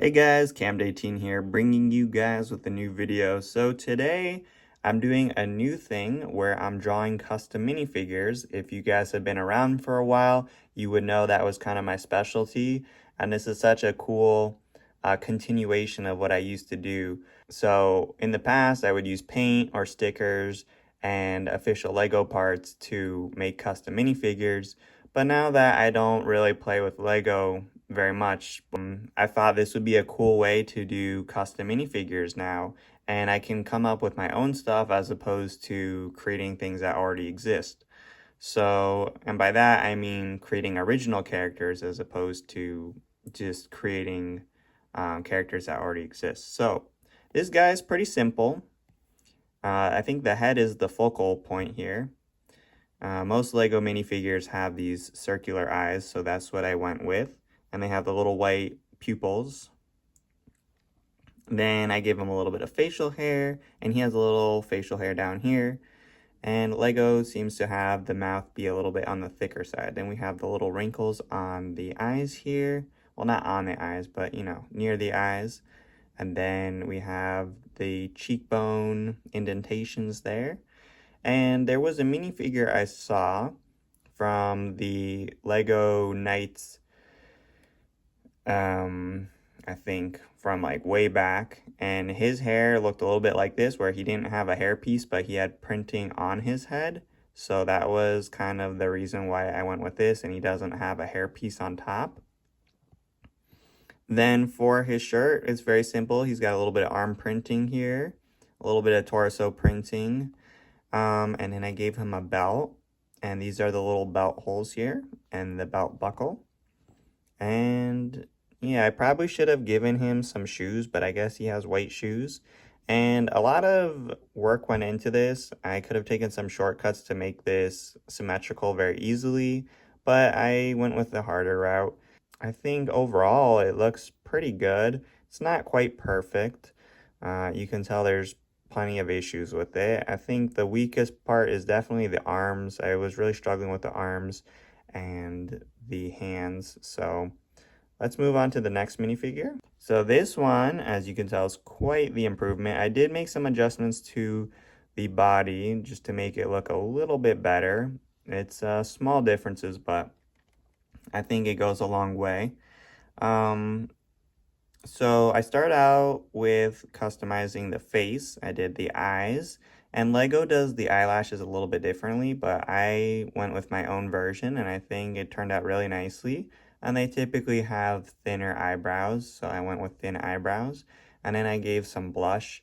Hey guys, Camd18 here, bringing you guys with a new video. So today, I'm doing a new thing where I'm drawing custom minifigures. If you guys have been around for a while, you would know that was kind of my specialty, and this is such a cool continuation of what I used to do. So in the past, I would use paint or stickers and official Lego parts to make custom minifigures, but now that I don't really play with Lego very much, I thought this would be a cool way to do custom minifigures now, and I can come up with my own stuff as opposed to creating things that already exist. So, and by that I mean creating original characters as opposed to just creating characters that already exist. So, this guy's pretty simple. I think the head is the focal point here. Most Lego minifigures have these circular eyes, so that's what I went with. And they have the little white pupils. Then I gave him a little bit of facial hair, and he has a little facial hair down here. And Lego seems to have the mouth be a little bit on the thicker side. Then we have the little wrinkles on the eyes here. Well, not on the eyes, but near the eyes. And then we have the cheekbone indentations there. And there was a minifigure I saw from the Lego Knights, I think from like way back, and his hair looked a little bit like this, where he didn't have a hairpiece, but he had printing on his head. So that was kind of the reason why I went with this, and he doesn't have a hairpiece on top. Then for his shirt, it's very simple. He's got a little bit of arm printing here, a little bit of torso printing, and then I gave him a belt, and these are the little belt holes here, and the belt buckle. And yeah, I probably should have given him some shoes, but I guess he has white shoes. And a lot of work went into this. I could have taken some shortcuts to make this symmetrical very easily, but I went with the harder route. I think overall it looks pretty good. It's not quite perfect. You can tell there's plenty of issues with it. I think the weakest part is definitely the arms. I was really struggling with the arms and the hands. So let's move on to the next minifigure. So this one, as you can tell, is quite the improvement. I did make some adjustments to the body just to make it look a little bit better. It's small differences, but I think it goes a long way. So I start out with customizing the face. I did the eyes, and Lego does the eyelashes a little bit differently, but I went with my own version, and I think it turned out really nicely. And they typically have thinner eyebrows, so I went with thin eyebrows. And then I gave some blush,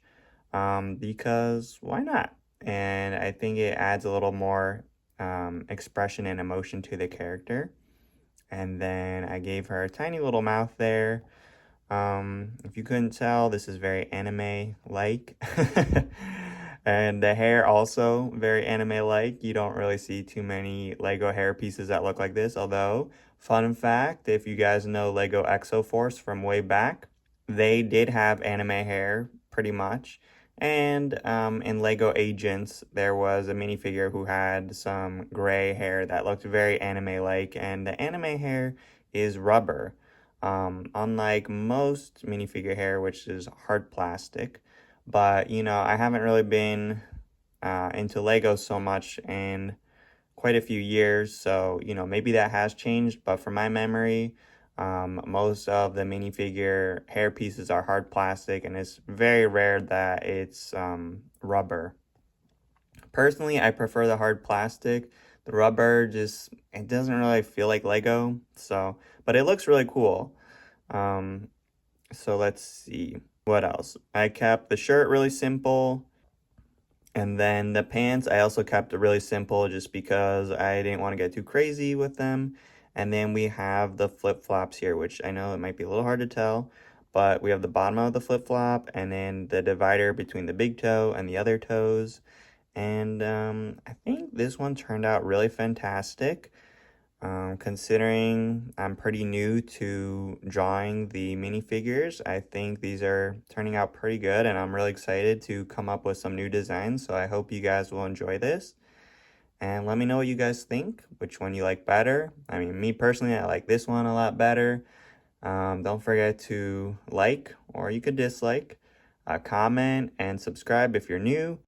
because why not? And I think it adds a little more expression and emotion to the character. And then I gave her a tiny little mouth there. If you couldn't tell, this is very anime-like. And the hair also very anime-like. You don't really see too many Lego hair pieces that look like this. Although, fun fact, if you guys know Lego Exoforce from way back, they did have anime hair, pretty much. And in Lego Agents, there was a minifigure who had some gray hair that looked very anime-like. And the anime hair is rubber. Unlike most minifigure hair, which is hard plastic. But, I haven't really been into Lego so much in quite a few years, so, maybe that has changed, but from my memory, most of the minifigure hair pieces are hard plastic, and it's very rare that it's rubber. Personally, I prefer the hard plastic. The rubber just, it doesn't really feel like Lego, so, but it looks really cool. So let's see. What else? I kept the shirt really simple. And then the pants, I also kept it really simple just because I didn't want to get too crazy with them. And then we have the flip-flops here, which I know it might be a little hard to tell, but we have the bottom of the flip-flop and then the divider between the big toe and the other toes. And I think this one turned out really fantastic. Considering I'm pretty new to drawing the minifigures, I think these are turning out pretty good, and I'm really excited to come up with some new designs, so I hope you guys will enjoy this. And let me know what you guys think, which one you like better. I mean, me personally, I like this one a lot better. Don't forget to like, or you could dislike, comment, and subscribe if you're new.